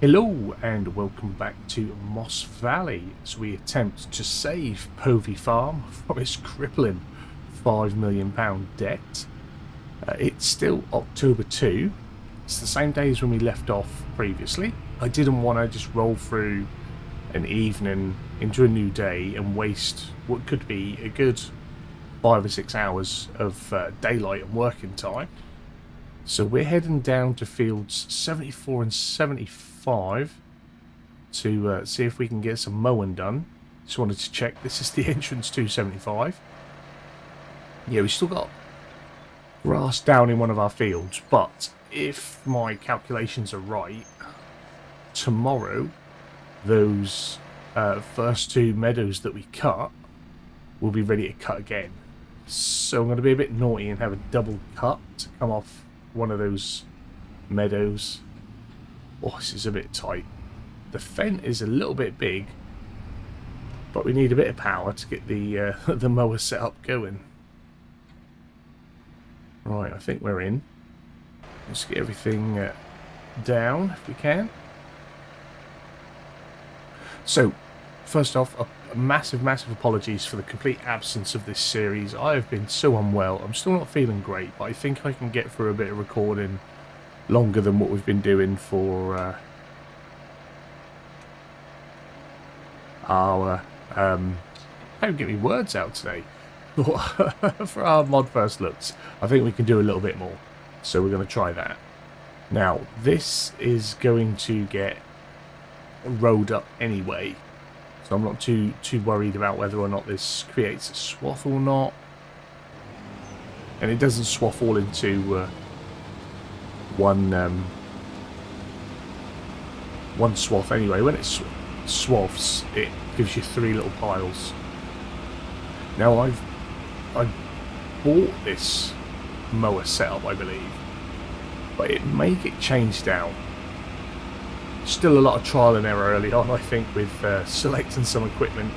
Hello and welcome back to Moss Valley as we attempt to save Povey Farm from its crippling £5 million debt. It's still October 2. It's the same day as when we left off previously. I didn't want to just roll through an evening into a new day and waste what could be a good 5 or 6 hours of daylight and working time. So we're heading down to fields 74 and 75 to see if we can get some mowing done. Just wanted to check. This is the entrance to 75. Yeah, we've still got grass down in one of our fields, but if my calculations are right, tomorrow those first two meadows that we cut will be ready to cut again. So I'm going to be a bit naughty and have a double cut to come off one of those meadows. Oh, this is a bit tight. The fence is a little bit big, but we need a bit of power to get the the mower set up going. Right, I think we're in. Let's get everything down if we can. So, first off, a massive apologies for the complete absence of this series. I have been so unwell. I'm still not feeling great, but I think I can get through a bit of recording longer than what we've been doing for our can't get me words out today. For our mod first looks, I think we can do a little bit more, so we're going to try that. Now this is going to get rolled up anyway, so I'm not too worried about whether or not this creates a swath or not. And it doesn't swath all into one swath anyway. When it swaths, it gives you 3 little piles. Now I bought this mower setup, I believe, but it may get changed down. Still a lot of trial and error early on, I think, with selecting some equipment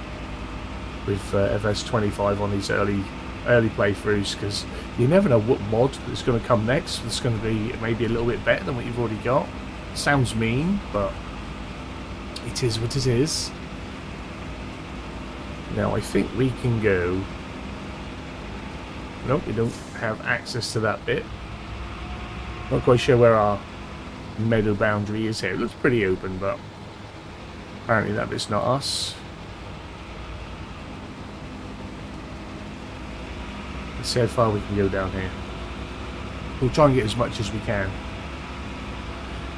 with FS25 on these early playthroughs, because you never know what mod is going to come next. It's going to be maybe a little bit better than what you've already got. Sounds mean, but it is what it is. Now I think we can go. Nope, we don't have access to that bit. Not quite sure where our meadow boundary is here. It looks pretty open, but apparently that bit's not us. Let's see how far we can go down here. We'll try and get as much as we can.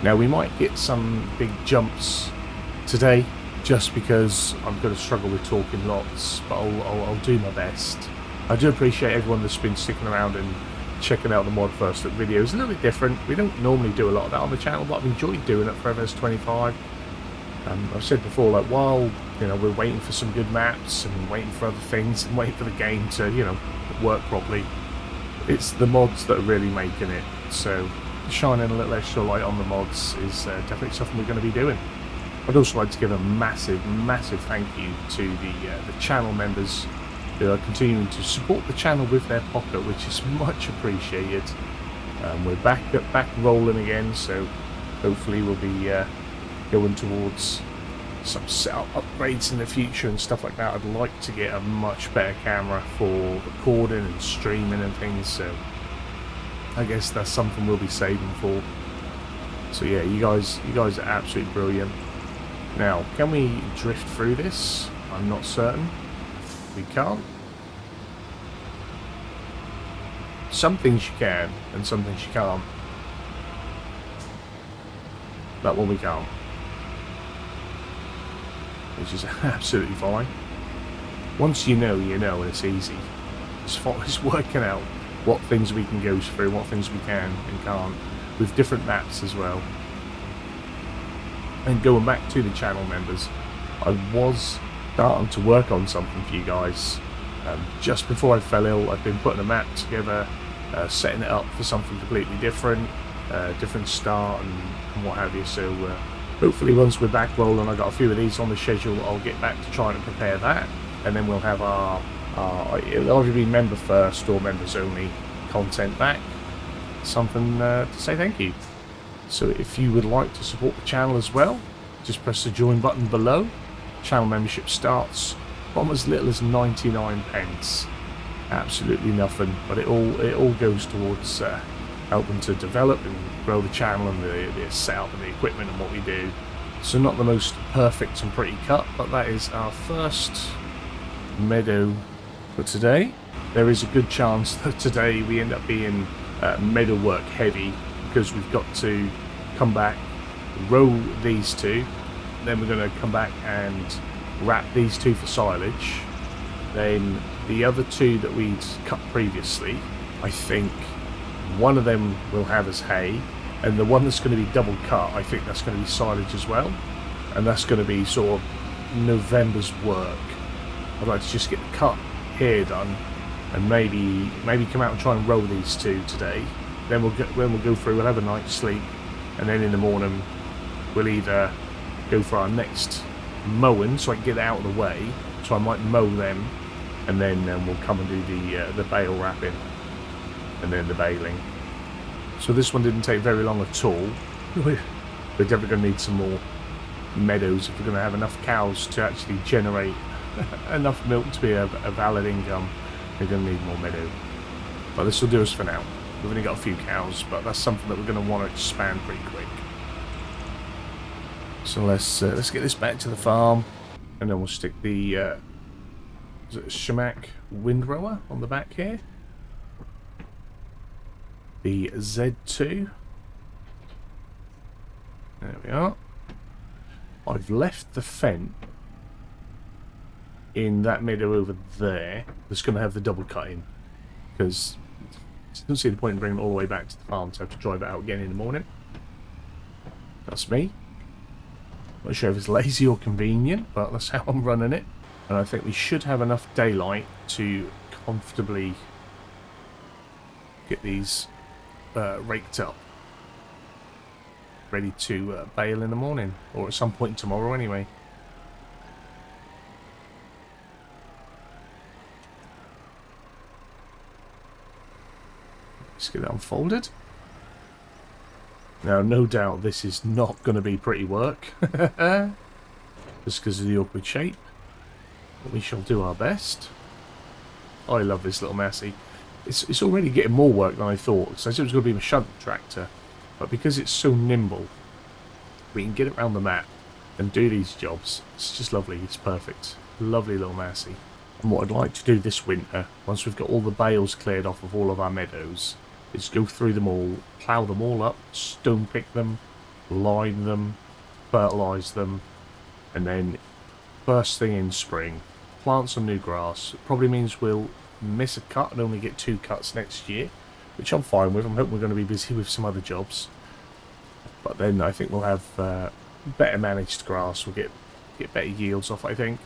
Now we might get some big jumps today, just because I'm going to struggle with talking lots, but I'll do my best. I do appreciate everyone that's been sticking around and checking out the mod first look videos. A little bit different. We don't normally do a lot of that on the channel, but I've enjoyed doing it for FS25. I've said before, like, while we're waiting for some good maps and waiting for other things and waiting for the game to work properly, it's the mods that are really making it. So shining a little extra light on the mods is definitely something we're going to be doing. I'd also like to give a massive thank you to the channel members who are continuing to support the channel with their pocket, which is much appreciated. We're back rolling again, so hopefully we'll be going towards some setup upgrades in the future and stuff like that. I'd like to get a much better camera for recording and streaming and things, so I guess that's something we'll be saving for. So yeah, you guys are absolutely brilliant. Now, can we drift through this? I'm not certain. We can't. Some things you can, and some things you can't. That one we can't. Which is absolutely fine. Once you know, and it's easy. It's working out what things we can go through, what things we can and can't, with different maps as well. And going back to the channel members, I was starting to work on something for you guys. Just before I fell ill, I've been putting a map together, setting it up for something completely different, different start and what have you. So hopefully once we're back rolling, I've got a few of these on the schedule, I'll get back to trying to prepare that, and then we'll have our it'll either be member first or members only content back. Something to say thank you. So if you would like to support the channel as well, just press the join button below. Channel membership starts from as little as 99 pence. Absolutely nothing, but it all goes towards helping to develop and grow the channel and the setup and the equipment and what we do. So not the most perfect and pretty cut, but that is our first Meadow for today. There is a good chance that today we end up being Meadow work heavy, because we've got to come back, roll these two, then we're going to come back and wrap these two for silage. Then the other two that we'd cut previously, I think one of them will have as hay, and the one that's going to be double cut, I think that's going to be silage as well, and that's going to be sort of November's work. I'd like to just get the cut here done, and maybe come out and try and roll these two today. Then we'll go through, we'll have a night's sleep, and then in the morning we'll either go for our next mowing, so I can get it out of the way, so I might mow them, and then we'll come and do the bale wrapping, and then the baling. So this one didn't take very long at all. We're definitely going to need some more meadows if we're going to have enough cows to actually generate enough milk to be a valid income. We're going to need more meadow. But this will do us for now. We've only got a few cows, but that's something that we're going to want to expand pretty quick. So let's get this back to the farm, and then we'll stick the is it a Shamak windrower on the back here. The Z2. There we are. I've left the fence in that meadow over there that's going to have the double cut in, because I don't see the point in bringing it all the way back to the farm to have to drive it out again in the morning. That's me. Not sure if it's lazy or convenient, but that's how I'm running it. And I think we should have enough daylight to comfortably get these raked up, ready to bale in the morning, or at some point tomorrow anyway. Let's get it unfolded. Now, no doubt this is not going to be pretty work, just because of the awkward shape, but we shall do our best. I love this little Massey. It's already getting more work than I thought, because I said it was going to be a shunt tractor, but because it's so nimble, we can get it around the map and do these jobs. It's just lovely. It's perfect. Lovely little Massey. And what I'd like to do this winter, once we've got all the bales cleared off of all of our meadows, is go through them all, plough them all up, stone pick them, lime them, fertilise them, and then first thing in spring, plant some new grass. It probably means we'll miss a cut and only get 2 cuts next year, which I'm fine with. I'm hoping we're going to be busy with some other jobs, but then I think we'll have better managed grass. We'll get better yields off, I think.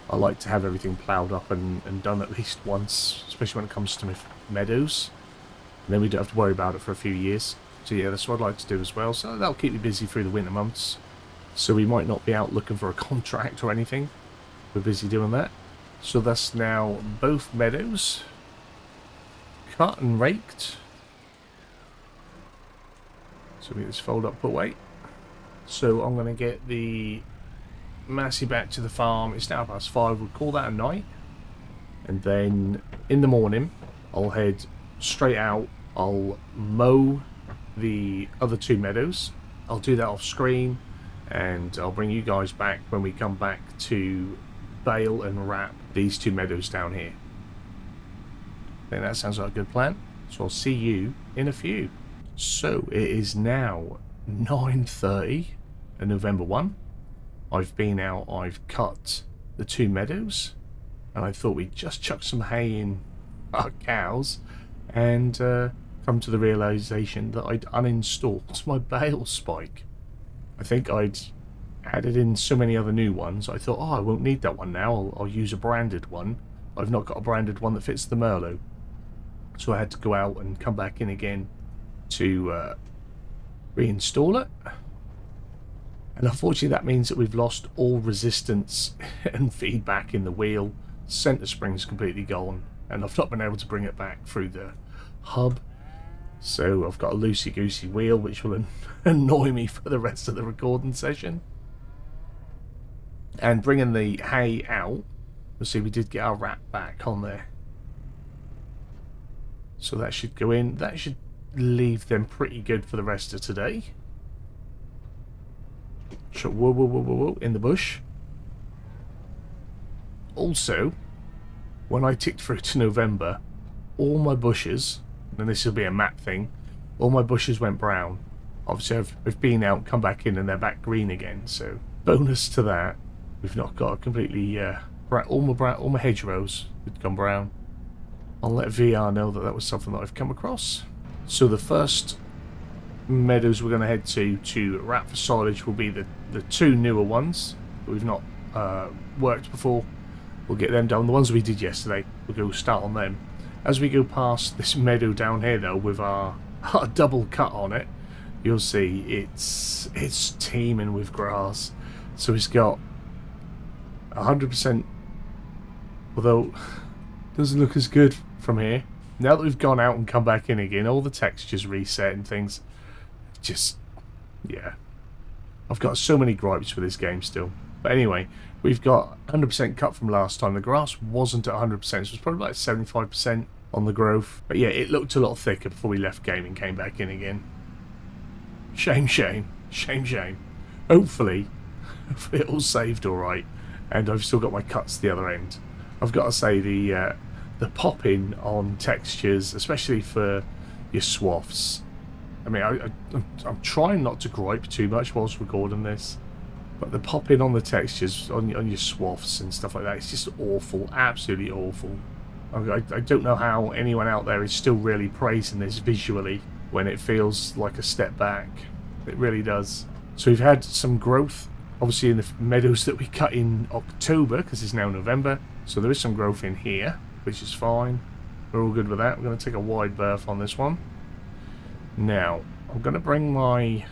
I like to have everything ploughed up and done at least once, especially when it comes to my meadows, and then we don't have to worry about it for a few years. So yeah, that's what I'd like to do as well. So that'll keep me busy through the winter months, so we might not be out looking for a contract or anything. We're busy doing that. So that's now both meadows cut and raked. So we just fold up, put away. So I'm going to get the Massey back to the farm. It's now past 5. We'll call that a night. And then in the morning, I'll head straight out. I'll mow the other 2 meadows. I'll do that off screen, and I'll bring you guys back when we come back to bale and wrap these 2 meadows down here. I think that sounds like a good plan. So I'll see you in a few. So it is now 9:30 on November 1. I've been out, I've cut the 2 meadows, and I thought we'd just chuck some hay in our cows, and come to the realization that I'd uninstalled my bale spike. I think I'd added in so many other new ones, I thought, oh, I won't need that one now, I'll use a branded one. I've not got a branded one that fits the Merlot, so I had to go out and come back in again to reinstall it. And unfortunately that means that we've lost all resistance and feedback in the wheel. Centre spring's completely gone, and I've not been able to bring it back through the hub. So I've got a loosey-goosey wheel which will annoy me for the rest of the recording session. And bringing the hay out, we'll see we did get our wrap back on there. So that should go in. That should leave them pretty good for the rest of today. So, whoa, whoa, whoa, whoa, whoa, in the bush. Also, when I ticked through to November, all my bushes, and this will be a map thing, all my bushes went brown. Obviously, I've been out, come back in, and they're back green again. So, bonus to that, we've not got a completely all my hedgerows had gone brown. I'll let VR know that that was something that I've come across. So the first meadows we're going to head to wrap for silage will be the two newer ones that we've not worked before. We'll get them down. The ones we did yesterday, we'll go start on them. As we go past this meadow down here, though, with our double cut on it, you'll see it's teeming with grass. So it's got 100%, although doesn't look as good from here. Now that we've gone out and come back in again, all the textures reset and things. Just, yeah. I've got so many gripes with this game still. But anyway, we've got 100% cut from last time. The grass wasn't at 100%, so it was probably like 75% on the growth. But yeah, it looked a lot thicker before we left game and came back in again. Shame, shame. Shame, shame. Hopefully it all saved alright. And I've still got my cuts the other end. I've got to say, the pop-in on textures, especially for your swaths. I mean, I'm trying not to gripe too much whilst recording this, but the pop-in on the textures, on your swaths and stuff like that, it's just awful, absolutely awful. I don't know how anyone out there is still really praising this visually when it feels like a step back. It really does. So we've had some growth, obviously, in the meadows that we cut in October, because it's now November. So there is some growth in here, which is fine. We're all good with that. We're going to take a wide berth on this one. Now, I'm going to bring my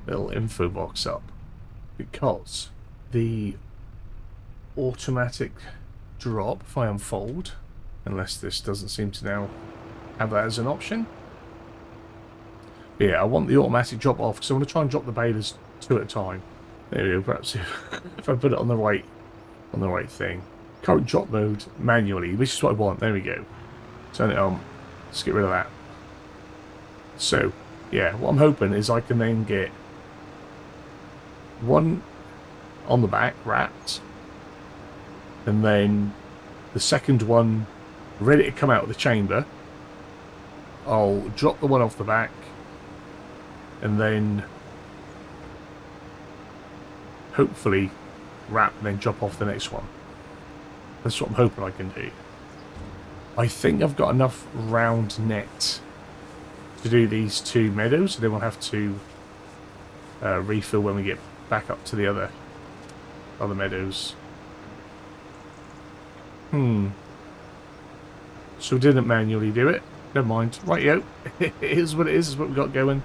little info box up, because the automatic drop, if I unfold, unless this doesn't seem to now have that as an option. But yeah, I want the automatic drop off, because I want to try and drop the balers 2 at a time. There we go. Perhaps if I put it on the right thing. Current drop mode manually, which is what I want. There we go. Turn it on. Let's get rid of that. So, yeah, what I'm hoping is I can then get one on the back wrapped, and then the second one ready to come out of the chamber. I'll drop the one off the back, and then hopefully wrap and then drop off the next one. That's what I'm hoping I can do. I think I've got enough round net to do these 2 meadows, so then we'll have to refill when we get back up to the other meadows. So we didn't manually do it. Never mind. Rightio. It is what it is what we've got going.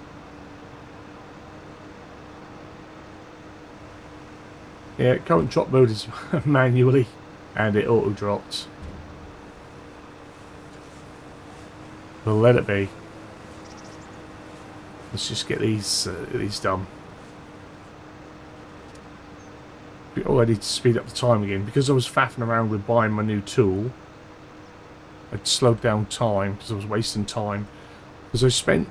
Yeah, current drop mode is manually, and it auto dropped. We'll let it be. Let's just get these done. Oh, I need to speed up the time again, because I was faffing around with buying my new tool. I'd slowed down time because I was wasting time. Because I spent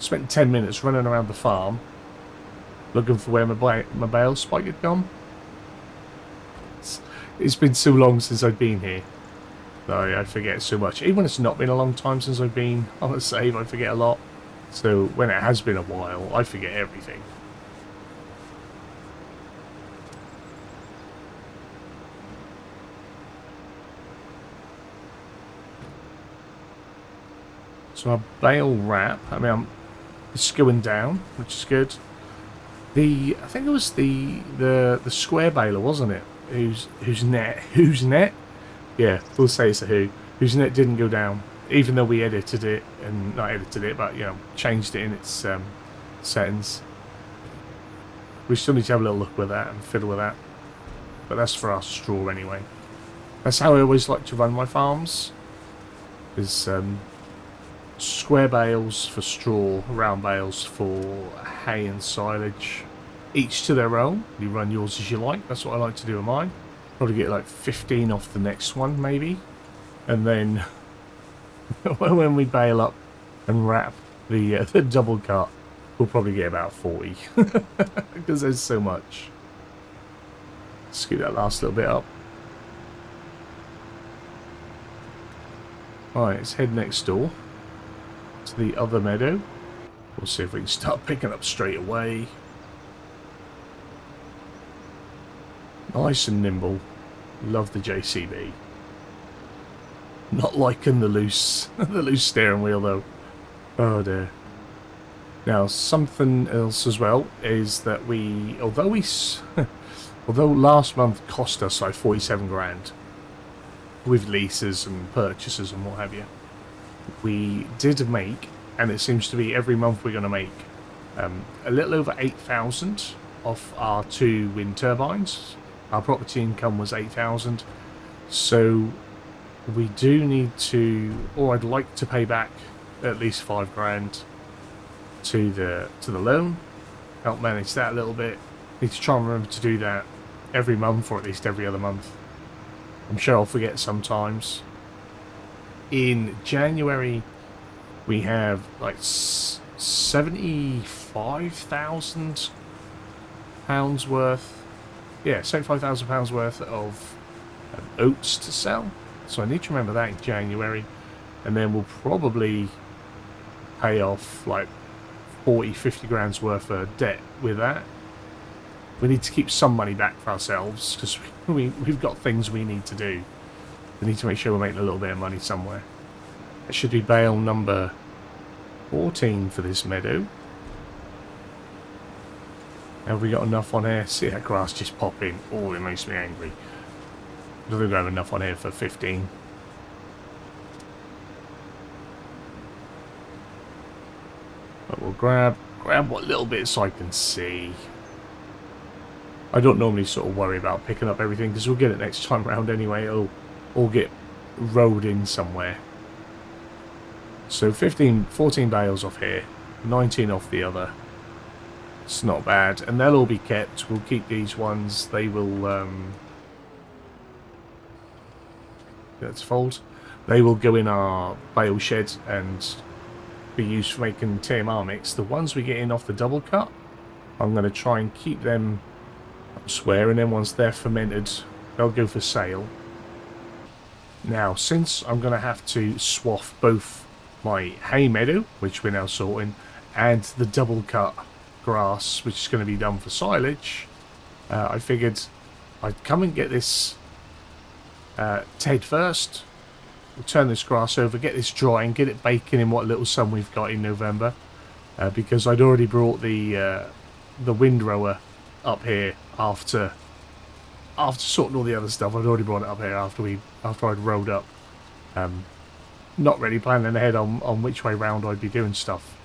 10 minutes running around the farm looking for where my bale spike had gone. It's been so long since I've been here. I forget so much. Even when it's not been a long time since I've been on a save, I forget a lot. So when it has been a while, I forget everything. So our bale wrap, I mean, it's going down, which is good. I think it was the square baler, wasn't it? Whose net? Yeah, we'll say it's a whose net didn't go down, even though we edited it, and not edited it, but changed it in its settings. We still need to have a little look with that and fiddle with that, but that's for our straw anyway. That's how I always like to run my farms. Is square bales for straw, round bales for hay and silage. Each to their own. You run yours as you like. That's what I like to do with mine. Probably get like 15 off the next one, maybe. And then when we bale up and wrap the double cut, we'll probably get about 40 because there's so much. Scoot that last little bit up. Alright, let's head next door to the other meadow. We'll see if we can start picking up straight away. Nice and nimble. Love the JCB. Not liking the loose steering wheel though. Oh dear. Now something else as well is that although last month cost us like 47 grand with leases and purchases and what have you, we did make, and it seems to be every month we're going to make a little over 8,000 off our 2 wind turbines. Our property income was 8,000, so we do need to, or I'd like to pay back at least 5 grand to the loan, help manage that a little bit. Need to try and remember to do that every month, or at least every other month. I'm sure I'll forget sometimes. In January we have like £75,000 worth, yeah, £75,000 worth of oats to sell. So I need to remember that in January, and then we'll probably pay off like 40-50 grand's worth of debt with that. We need to keep some money back for ourselves because we've got things we need to do. We need to make sure we're making a little bit of money somewhere. It should be bale number 14 for this meadow. Have we got enough on here? See that grass just pop in. Oh, it makes me angry. I don't think we have enough on here for 15. But we'll grab what little bits I can see. I don't normally sort of worry about picking up everything because we'll get it next time round anyway. It'll all get rowed in somewhere. So 14 bales off here, 19 off the other. It's not bad, and they'll all be kept. We'll keep these ones. They will let's fold. They will go in our bale shed and be used for making TMR mix. The ones we get in off the double cut, I'm going to try and keep them elsewhere, and then once they're fermented, they'll go for sale. Now, since I'm going to have to swath both my hay meadow, which we're now sorting, and the double cut grass, which is going to be done for silage, I figured I'd come and get this Ted first. We'll turn this grass over, get this drying, get it baking in what little sun we've got in November, because I'd already brought the windrower up here after sorting all the other stuff. I'd already brought it up here after I'd rolled up. Not really planning ahead on which way round I'd be doing stuff.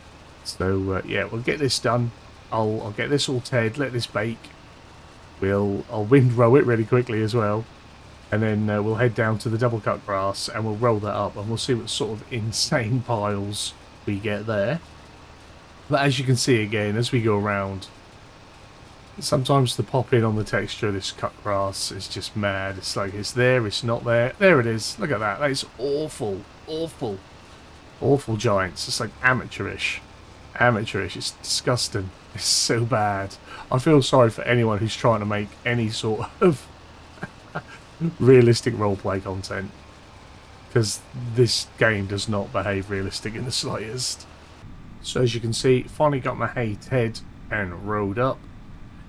So yeah, we'll get this done. I'll get this all teared, let this bake. I'll windrow it really quickly as well, and then we'll head down to the double cut grass and we'll roll that up, and we'll see what sort of insane piles we get there. But as you can see again, as we go around, sometimes the pop in on the texture of this cut grass is just mad. It's like it's there, it's not there. There it is. Look at that. That is awful, awful, awful giants. It's like amateurish. Amateurish. It's disgusting. It's so bad. I feel sorry for anyone who's trying to make any sort of realistic roleplay content, because this game does not behave realistic in the slightest. So as you can see, finally got my hay tead and rolled up.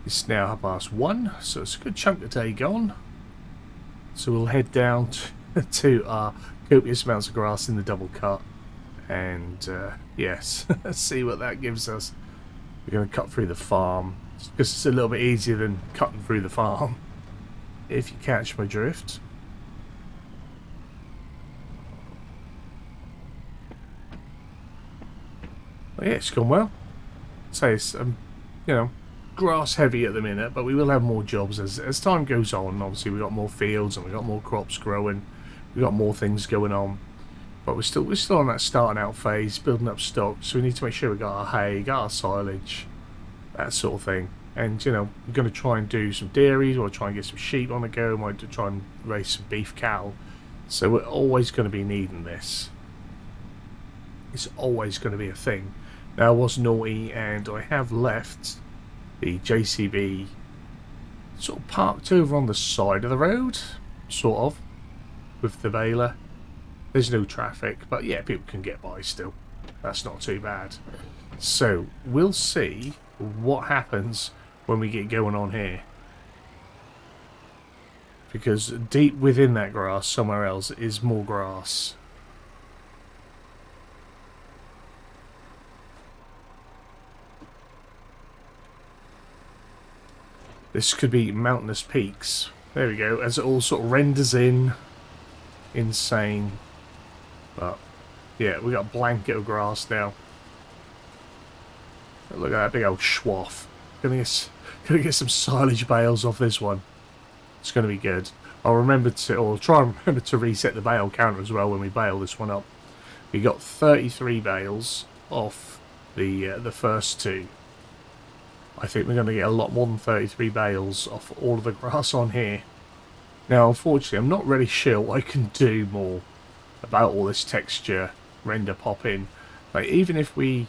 It's now 1:30, so it's a good chunk of day gone. So we'll head down to our copious amounts of grass in the double cut, and yes, see what that gives us. We're going to cut through the farm because it's a little bit easier than cutting through the farm, if you catch my drift. Well, yeah, it's gone well. So it's you know, grass heavy at the minute, but we will have more jobs as time goes on. Obviously we've got more fields and we've got more crops growing, we've got more things going on. But we're still on that starting out phase, building up stock, so we need to make sure we got our hay, got our silage, that sort of thing. And you know, we're going to try and do some dairies, or try and get some sheep on the go, might try and raise some beef cattle. So we're always going to be needing this. It's always going to be a thing. Now I was naughty and I have left the JCB sort of parked over on the side of the road, sort of, with the baler. There's no traffic, but yeah, people can get by still. That's not too bad. So we'll see what happens when we get going on here. Because deep within that grass, somewhere else, is more grass. This could be mountainous peaks. There we go, as it all sort of renders in. Insane. But yeah, we got a blanket of grass now. Look at that big old schwaff. Gonna get some silage bales off this one. It's gonna be good. I'll remember to, or try and remember to reset the bale counter as well when we bale this one up. We got 33 bales off the first two. I think we're going to get a lot more than 33 bales off all of the grass on here. Now, unfortunately, I'm not really sure what I can do more about all this texture render pop-in. Like, even if we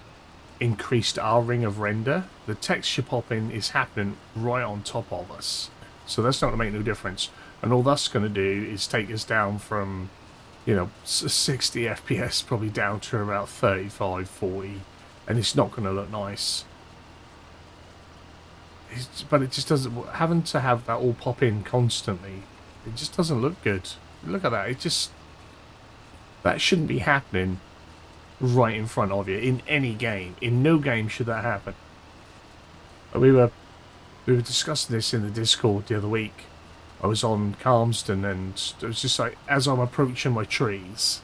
increased our ring of render, the texture pop-in is happening right on top of us. So that's not going to make no difference. And all that's going to do is take us down from, you know, 60 FPS probably down to about 35, 40. And it's not going to look nice. But it just doesn't, having to have that all pop in constantly, it just doesn't look good. Look at that, it just, that shouldn't be happening right in front of you in any game. In no game should that happen. We were discussing this in the Discord the other week. I was on Calmston and it was just like, as I'm approaching my trees,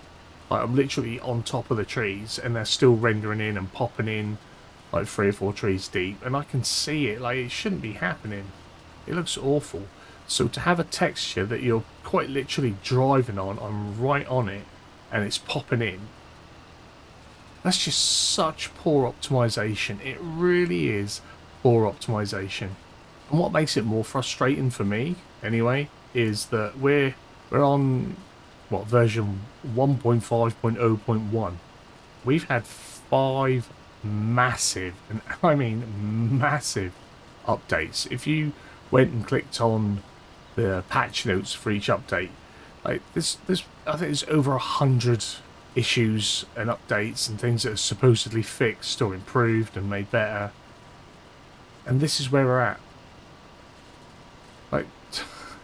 like I'm literally on top of the trees and they're still rendering in and popping in like 3 or 4 trees deep, and I can see it. Like, it shouldn't be happening. It looks awful. So to have a texture that you're quite literally driving on, I'm right on it, and it's popping in, that's just such poor optimization. It really is poor optimization. And what makes it more frustrating for me, anyway, is that we're on, what, version 1.5.0.1. We've had 5 massive, and I mean massive, updates. If you went and clicked on the patch notes for each update, like this I think there's over 100 issues and updates and things that are supposedly fixed or improved and made better. And this is where we're at. Like,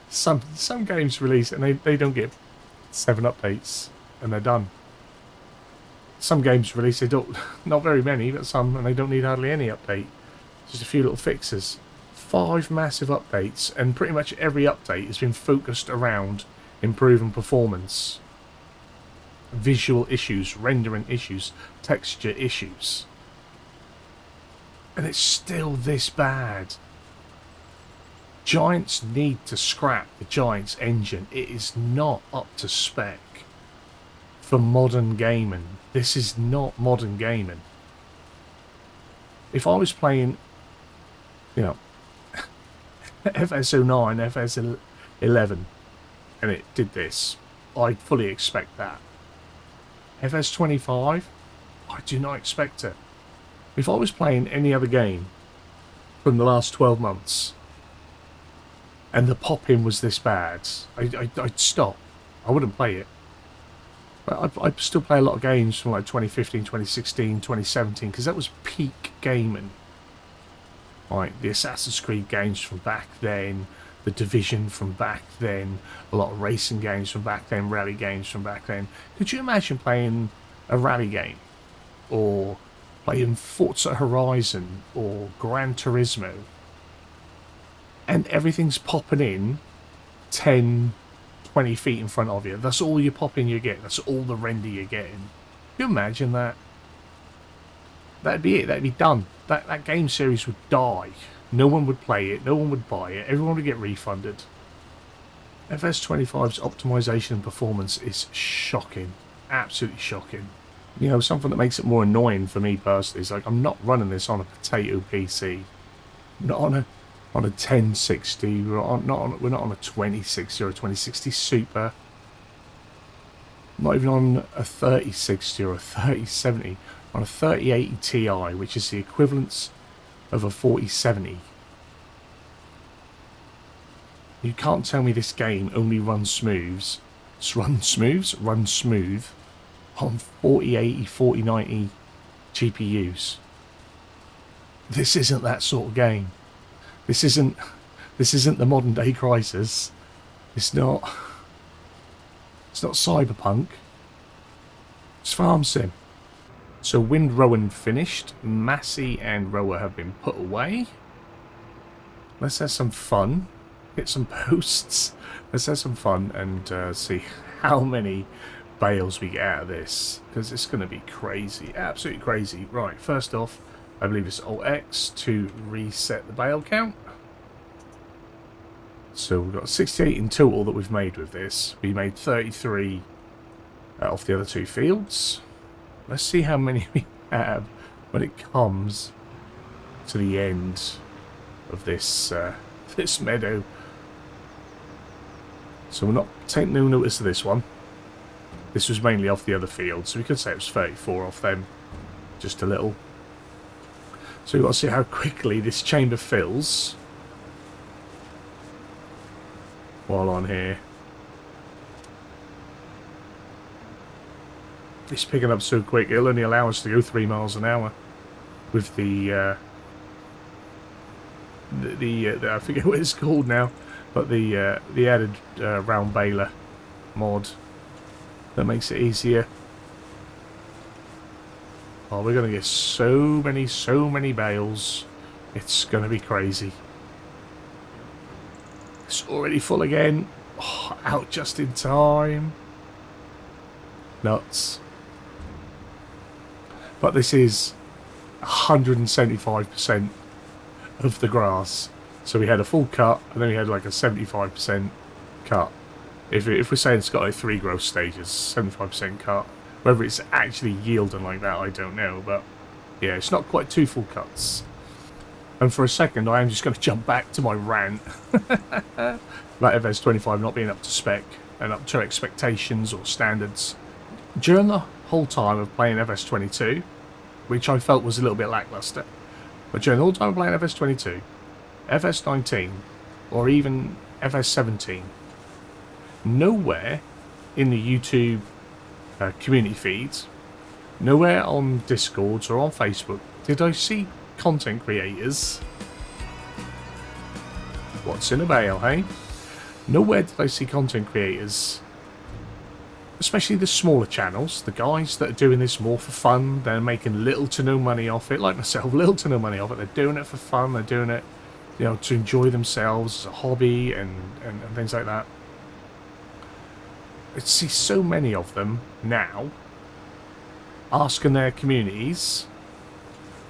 some games release and they don't get 7 updates and they're done. Some games release, they don't, not very many, but some, and they don't need hardly any update. Just a few little fixes. 5 massive updates, and pretty much every update has been focused around improving performance, visual issues, rendering issues, texture issues. And it's still this bad. Giants need to scrap the Giants engine. It is not up to spec for modern gaming. This is not modern gaming. If I was playing, you know, FS09, FS11, and it did this, I fully expect that. FS25, I do not expect it. If I was playing any other game from the last 12 months, and the pop-in was this bad, I'd stop. I wouldn't play it. I still play a lot of games from like 2015, 2016, 2017, because that was peak gaming. Like the Assassin's Creed games from back then, the Division from back then, a lot of racing games from back then, rally games from back then. Could you imagine playing a rally game? Or playing Forza Horizon or Gran Turismo? And everything's popping in 10, 20 feet in front of you. That's all your popping you get. That's all the render you're getting. Can you imagine that? That'd be it. That'd be done. That game series would die. No one would play it. No one would buy it. Everyone would get refunded. FS25's optimization and performance is shocking. Absolutely shocking. You know, something that makes it more annoying for me personally is like I'm not running this on a potato PC. Not on a 1060. We're not on a 2060 or a 2060 Super. Not even on a 3060 or a 3070. On a 3080 Ti, which is the equivalence of a 4070. You can't tell me this game only runs smooth on 4080, 4090 GPUs. This isn't that sort of game. This isn't the modern day Crysis. It's not Cyberpunk. It's Farm Sim. So Wind Rowan finished. Massey and Rower have been put away. Let's have some fun. Get some posts. Let's have some fun and see how many bales we get out of this. Because it's going to be crazy. Absolutely crazy. Right, first off, I believe it's Alt-X to reset the bale count. So we've got 68 in total that we've made with this. We made 33 off the other two fields. Let's see how many we have when it comes to the end of this this meadow. So we're not taking no notice of this one. This was mainly off the other fields, so we could say it was 34 off them. Just a little. So we've got to see how quickly this chamber fills. While on here. It's picking up so quick, it'll only allow us to go 3 miles an hour with the I forget what it's called now, but the added round baler mod that makes it easier. Oh, we're gonna get so many bales. It's gonna be crazy. It's already full again. Oh, out just in time. Nuts. But this is 175% of the grass. So we had a full cut, and then we had like a 75% cut. If we're saying it's got like 3 growth stages, 75% cut. Whether it's actually yielding like that, I don't know. But yeah, it's not quite 2 full cuts. And for a second, I am just going to jump back to my rant about FS25 not being up to spec and up to expectations or standards. During the whole time of playing FS22, which I felt was a little bit lackluster, but during the whole time of playing FS22, FS19, or even FS17, nowhere in the YouTube community feeds, nowhere on Discords or on Facebook did I see content creators. What's in a bale, hey? Nowhere did I see content creators, especially the smaller channels, the guys that are doing this more for fun. They're making little to no money off it, like myself, little to no money off it. They're doing it for fun, they're doing it, you know, to enjoy themselves as a hobby and things like that. I see so many of them now asking their communities,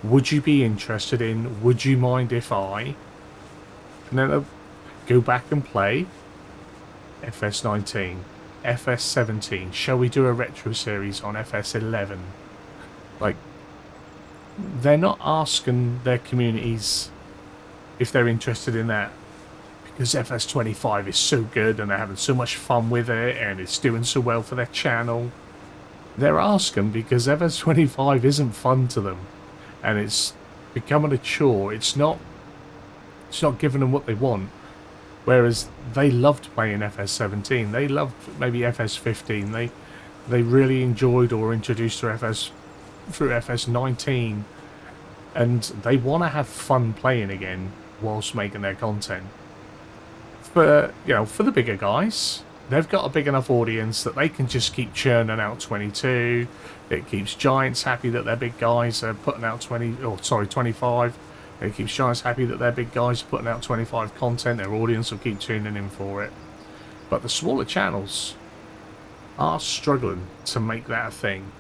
would you be interested in, would you mind if I, and then they'll go back and play FS19, FS17, shall we do a retro series on FS11? Like, they're not asking their communities if they're interested in that because FS25 is so good and they're having so much fun with it and it's doing so well for their channel. They're asking because FS25 isn't fun to them and it's becoming a chore. It's not giving them what they want. Whereas they loved playing FS17, they loved maybe FS15, they really enjoyed or introduced to FS through FS19, and they want to have fun playing again whilst making their content. For the bigger guys, they've got a big enough audience that they can just keep churning out 22. It keeps Giants happy that their big guys are putting out 25. It keeps Giants happy that their big guys are putting out 25 content. Their audience will keep tuning in for it. But the smaller channels are struggling to make that a thing.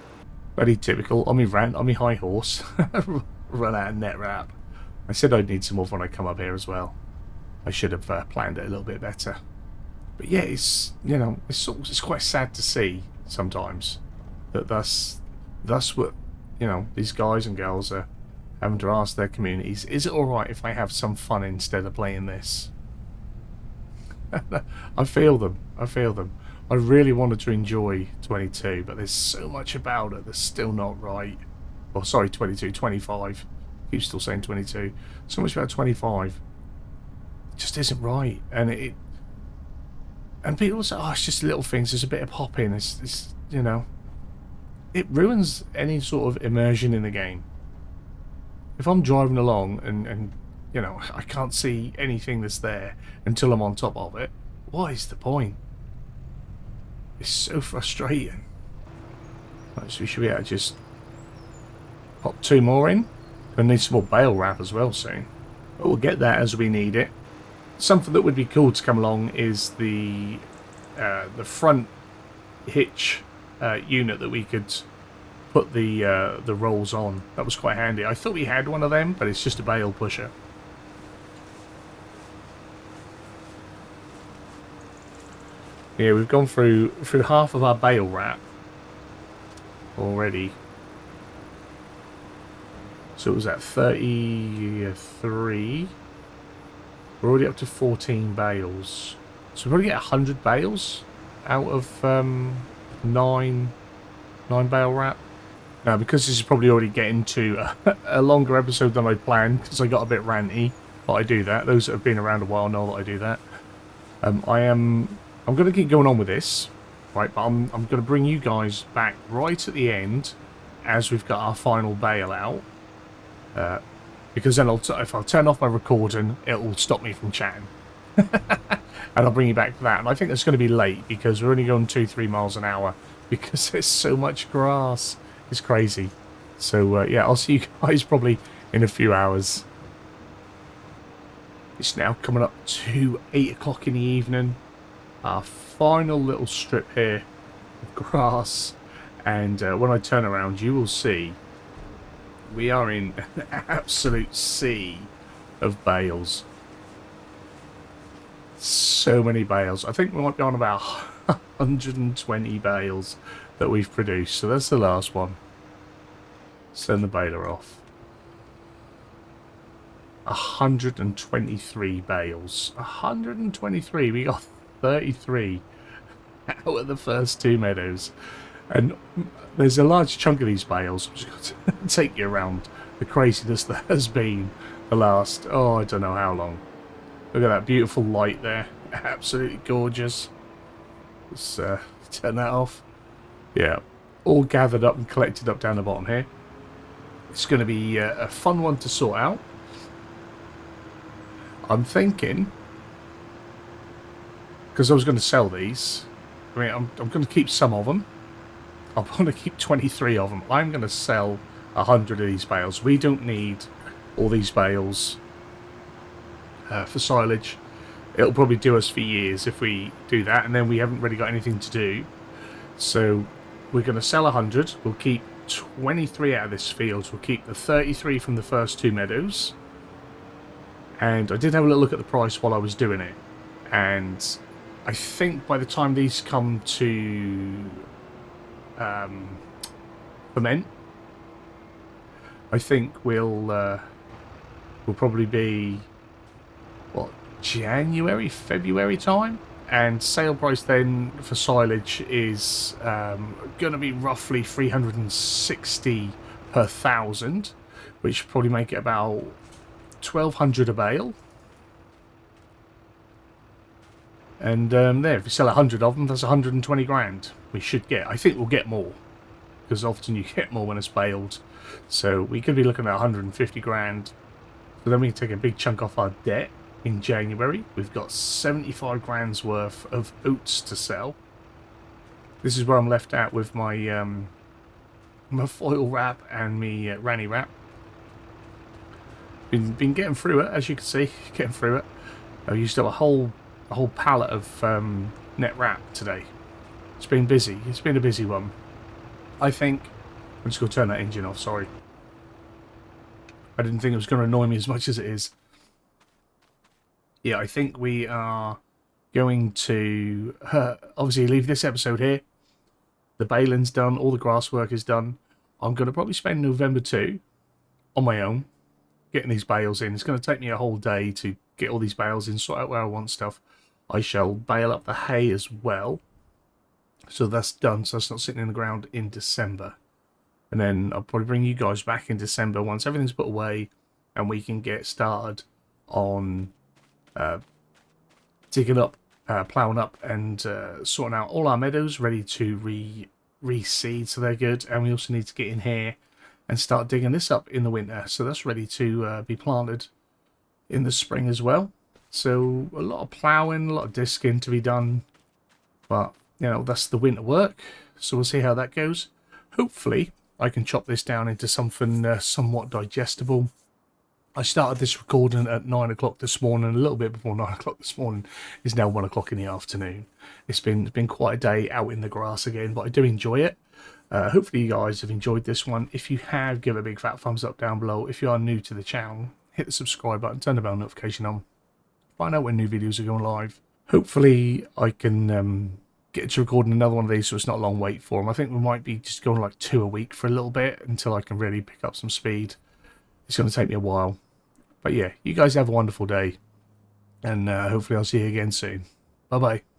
Very typical. On my rant, on my high horse. Run out of net wrap. I said I'd need some more when I come up here as well. I should have planned it a little bit better. But yeah, it's quite sad to see sometimes. That's what, you know, these guys and girls are having to ask their communities. Is it alright if I have some fun instead of playing this? I feel them. I feel them. I really wanted to enjoy 22, but there's so much about it that's still not right. Well, sorry, 22, 25. I keep still saying 22. So much about 25 just isn't right. And people say, oh, it's just little things. There's a bit of pop-in. It's, you know, it ruins any sort of immersion in the game. If I'm driving along and you know, I can't see anything that's there until I'm on top of it, what is the point? It's so frustrating. Right, so we should be able to just pop 2 more in. Gonna need some more bale wrap as well soon. But we'll get that as we need it. Something that would be cool to come along is the front hitch unit that we could put the rolls on. That was quite handy. I thought we had one of them, but it's just a bale pusher. Yeah, we've gone through half of our bale wrap already. So it was at 33. We're already up to 14 bales. So we'll probably get 100 bales out of 9 bale wrap. Now, because this is probably already getting to a longer episode than I planned, because I got a bit ranty, but I do that. Those that have been around a while know that I do that. I'm going to keep going on with this, right? But I'm going to bring you guys back right at the end as we've got our final bale out. Because then if I turn off my recording, it will stop me from chatting. And I'll bring you back for that. And I think that's going to be late because we're only going 2-3 miles an hour because there's so much grass. It's crazy. So, yeah, I'll see you guys probably in a few hours. It's now coming up to 8 o'clock in the evening. Our final little strip here of grass. And when I turn around, you will see we are in an absolute sea of bales. So many bales. I think we might be on about 120 bales that we've produced. So that's the last one. Send the baler off. 123 bales. 123. We got 33 out of the first 2 meadows. And there's a large chunk of these bales. I'm just going to take you around the craziness that has been the last, oh, I don't know how long. Look at that beautiful light there. Absolutely gorgeous. Let's turn that off. Yeah, all gathered up and collected up down the bottom here. It's going to be a fun one to sort out. I'm thinking, because I was going to sell these, I mean, I'm going to keep some of them. I'm going to keep 23 of them. I'm going to sell 100 of these bales. We don't need all these bales for silage. It'll probably do us for years if we do that, and then we haven't really got anything to do. So we're going to sell 100. We'll keep 23 out of this field. We'll keep the 33 from the first 2 meadows. And I did have a little look at the price while I was doing it. And I think by the time these come to ferment, I think we'll probably be, what, January, February time? And sale price then for silage is going to be roughly 360 per 1,000, which would probably make it about 1,200 a bale. And there, if we sell 100 of them, that's 120 grand. We should get. I think we'll get more, because often you get more when it's baled. So we could be looking at 150 grand. So then we can take a big chunk off our debt in January. We've got 75 grand's worth of oats to sell. This is where I'm left at with my my foil wrap and my Ranny wrap. Been getting through it, as you can see, getting through it. I used up a whole pallet of net wrap today. It's been busy. It's been a busy one. I think I'm just going to turn that engine off. Sorry, I didn't think it was going to annoy me as much as it is. Yeah, I think we are going to obviously leave this episode here. The baling's done, all the grass work is done. I'm going to probably spend November 2 on my own, getting these bales in. It's going to take me a whole day to get all these bales in, sort out where I want stuff. I shall bale up the hay as well. So that's done, so it's not sitting in the ground in December. And then I'll probably bring you guys back in December once everything's put away and we can get started on digging up, ploughing up and sorting out all our meadows ready to reseed, so they're good. And we also need to get in here and start digging this up in the winter, so that's ready to be planted in the spring as well. So a lot of ploughing, a lot of disking to be done, but you know, that's the winter work, so we'll see how that goes. Hopefully I can chop this down into something somewhat digestible. I started this recording at 9 o'clock this morning, a little bit before 9 o'clock this morning. It's now 1 o'clock in the afternoon. It's been quite a day out in the grass again, but I do enjoy it. Hopefully you guys have enjoyed this one. If you have, give a big fat thumbs up down below. If you are new to the channel, hit the subscribe button, turn the bell notification on. Find out when new videos are going live. Hopefully I can get to recording another one of these so it's not a long wait for them. I think we might be just going like 2 a week for a little bit until I can really pick up some speed. It's going to take me a while. But yeah, you guys have a wonderful day. And hopefully I'll see you again soon. Bye-bye.